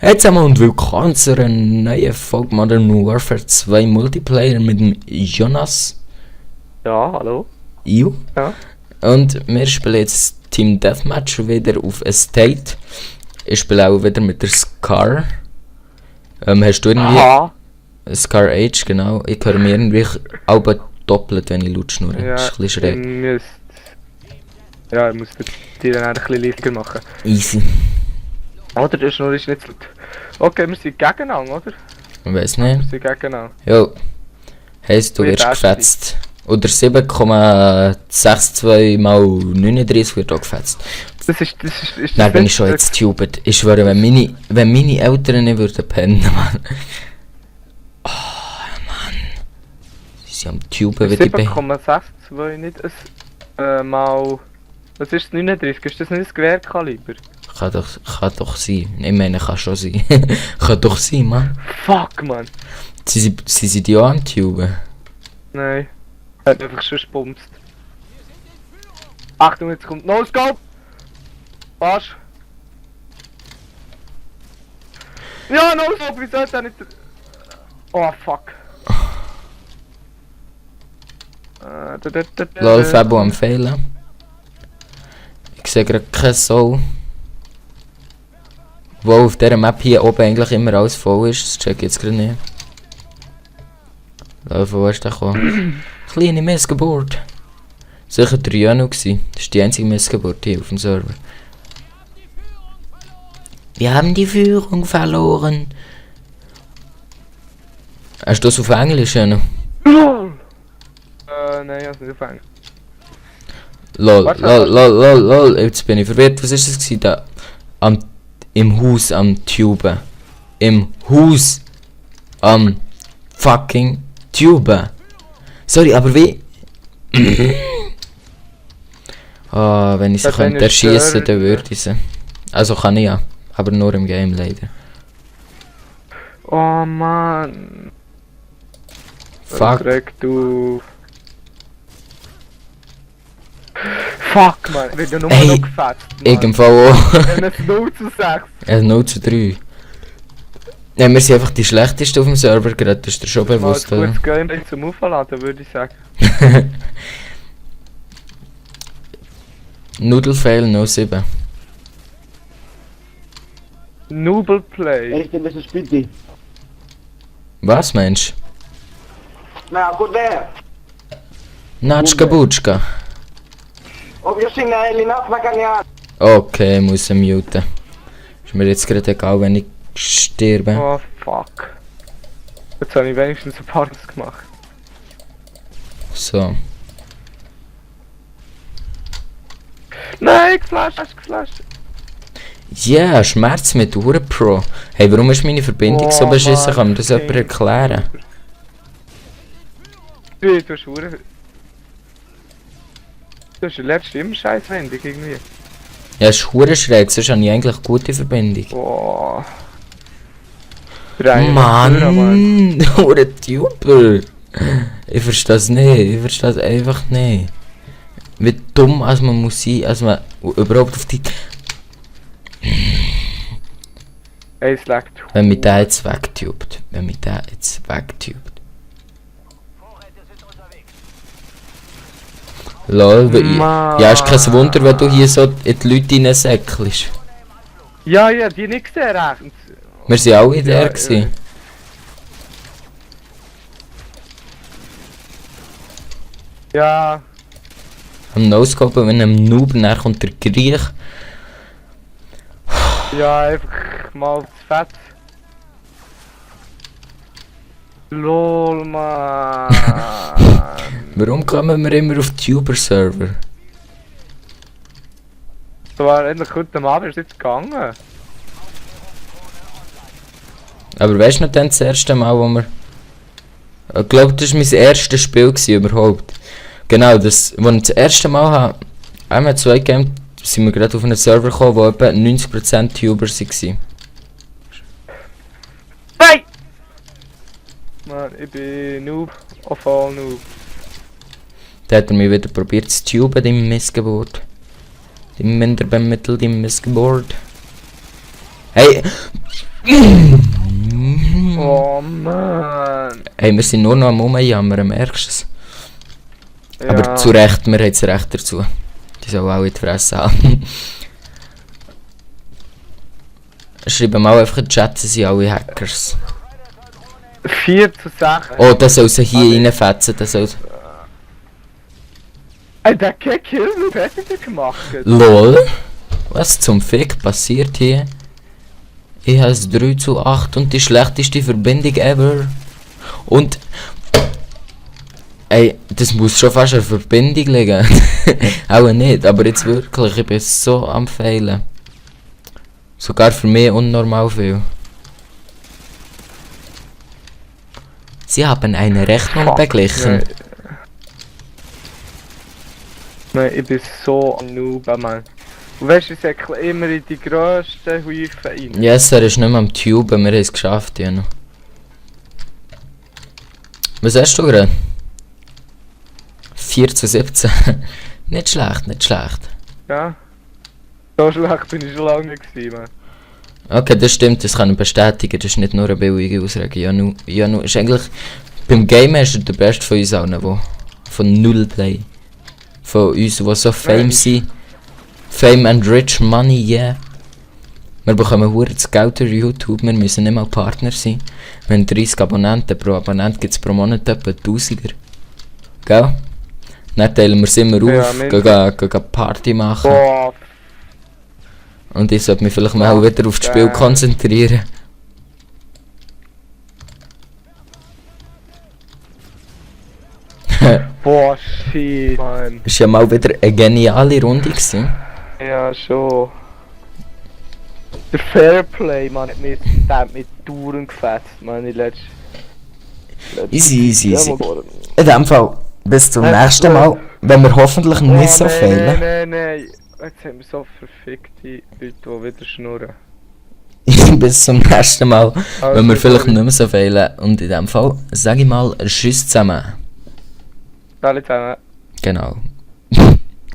Hey zusammen und willkommen zu einer neuen Folge Modern Warfare 2 Multiplayer mit dem Jonas. Ja, hallo. Iu. Ja. Und wir spielen jetzt Team Deathmatch wieder auf Estate. Ich spiele auch wieder mit der Scar. Hast du irgendwie... Aha. Scar Age, genau. Ich höre mir irgendwie aber doppelt, wenn ich laut schnurre. Ja, Das ist ein bisschen schräg. Ich muss die dann ein bisschen leiser machen. Easy. Oder der Schnur ist nicht so laut. Okay, wir sind gegeneinander, oder? Ich weiss Wir nicht. sind gegeneinander. Jo. Heisst, du Wie wirst fest gefetzt. Oder 7,62 mal 39 wird auch gefetzt. Das ist Nein, bin ich schon jetzt stupid. Ich schwöre, wenn meine Eltern nicht würden pennen, Mann. Oh, Mann. Sie sind am Tuben wie die 7,62 nicht ein mal... Was ist das 39? Ist das nicht das Gewehrkaliber? Kann doch sein. Ich meine, kann schon sein. Kann doch sein, Mann. Fuck, man. Sie sind ja am Tuben. Nein. Er hat einfach schon gebumst. Achtung, jetzt kommt No-Scope! Was? Ja, No-Scope, wie soll er nicht... Oh, fuck. Lol, Fabo am Fehlen. Ich sehe gerade keine Soul. Wo auf dieser Map hier oben eigentlich immer alles voll ist, das check ich jetzt gerade nicht. Lol, von wo ist der gekommen? Kleine Missgeburt. Sicher der Jano gsi. Das ist die einzige Missgeburt hier auf dem Server. Wir haben die Führung verloren. Hast du das auf Englisch, Jano? Nein, ich hab's nicht gefangen. Lol, jetzt bin ich verwirrt. Was ist das gsi da? Im Haus am Tuben. Im Haus am fucking Tuben. Sorry, aber wie? Wenn ich sie könnte erschießen, dann würde ich sie. Also kann ich ja, aber nur im Game leider. Oh Mann. Fuck. Du. Fuck, man. Ich werde ja nur Ey, noch gefetzt. Ich im Fall auch. Wir haben 0 zu 6. 0 zu 3. Ja, wir sind einfach die schlechtesten auf dem Server gerade, das ist dir schon bewusst, Mal ein oder? gutes Gameplay zum Aufladen, würde ich sagen. Nudelfail 07. Noble Play. Echt, das ist bitte. Was meinst Na, gut der. du? Natschka Butschka. Ob ich singe Elinat Maganian. Okay, muss ich muten. Ist mir jetzt gerade egal, wenn ich sterbe. Oh fuck. Jetzt habe ich wenigstens ein paar gemacht. So. Nein, geflasht, hast du geflasht. Ja, yeah, Schmerz mit Uhr Pro. Hey, warum ist meine Verbindung so Oh, beschissen? Mann, Kann mir das jemand erklären? Du hast Uhr. Du hast die letzte immer Scheißwendung irgendwie. Ja, es ist hure schräg, sonst habe ich eigentlich gute Verbindung. Boah. Mann, hure Tuber. Ich verstehe es nicht, ich verstehe es einfach nicht. Wie dumm als man muss sein, als man überhaupt auf die... Ey, es leckt. Wenn mich der jetzt wegtubt. Lol, Mann. ja, ist kein Wunder, wenn du hier so in die Leute reinsäckelst. Ja, die nicht gesehen, recht. Wir sind alle in der Ja, gewesen. Ja. Am No-Scope, wenn einem Noob nachher kommt der Griech. Ja, einfach mal zu fett. LOL, man. Warum kommen wir immer auf Tuber-Server? So war endlich heute Abend ist jetzt gegangen. Aber weißt du noch dann das erste Mal, wo wir... Ich glaube, das war mein erstes Spiel gewesen, überhaupt. Genau, das, wo ich das erste Mal habe... Einmal 2 Games sind wir gerade auf einen Server gekommen, wo etwa 90% Tuber waren. Nein! Mann, ich bin Noob of all Noob. Da hat er mich wieder probiert zu tuben, die Missgeburt. Die Minderbemittel, die Missgeburt. Hey! Oh Mann. Hey, wir sind nur noch am Rumjammern, merkst du es? Ja. Aber zu Recht, wir haben das Recht dazu. Die sollen auch in die Fresse haben. Schreiben mal einfach in den Chat, sie sind alle Hackers. 4 zu 6. Oh, das soll sie hier reinfetzen, das soll... Ey, der Kill, was hast du denn gemacht? LOL? Was zum Fick passiert hier? Ich habe es 3 zu 8 und die schlechteste Verbindung ever. Und... Ey, das muss schon fast eine Verbindung liegen. Auch nicht, aber jetzt wirklich, ich bin so am Feilen. Sogar für mich unnormal viel. Sie haben eine Rechnung Fuck, beglichen. Nein, ich bin so am Noob, Mann. Und weißt du, ich säckle immer in die grössten Häufen rein. Yes, er ist nicht mehr am Tuben, wir haben es geschafft, ja noch. Was hast du gerade? 4 zu 17. Nicht schlecht, nicht schlecht. Ja? So schlecht bin ich schon lange nicht gewesen, Mann. Okay, das stimmt, das kann ich bestätigen, das ist nicht nur eine billige Ausrede. Janu ist eigentlich... Beim Game ist er der Beste von uns allen, der von Null Play. Von uns, die so Fame sind. Fame and rich money, yeah. Wir bekommen verdammt Geld durch YouTube, wir müssen nicht mal Partner sein. Wir haben 30 Abonnenten, pro Abonnent gibt es pro Monat etwa 1000er. Gell? Dann teilen wir es immer Ja, auf, gehen Party machen. Boah, Und ich sollte mich vielleicht mal wieder auf das Spiel konzentrieren. boah, shit, Mann. Es war ja mal wieder eine geniale Runde gewesen. Ja, schon. Der Fairplay, Mann, der hat mich dauernd gefetzt, Mann, in Easy. Ja, In dem Fall, bis zum nächsten Mal, wenn wir hoffentlich nicht so fehlen. Nein. Jetzt haben wir so verfickte Leute, die wieder schnurren. Bis zum nächsten Mal, Also, wenn wir vielleicht sorry. nicht mehr so fehlen. Und in dem Fall, sage ich mal, tschüss zusammen. Alle zusammen. Genau.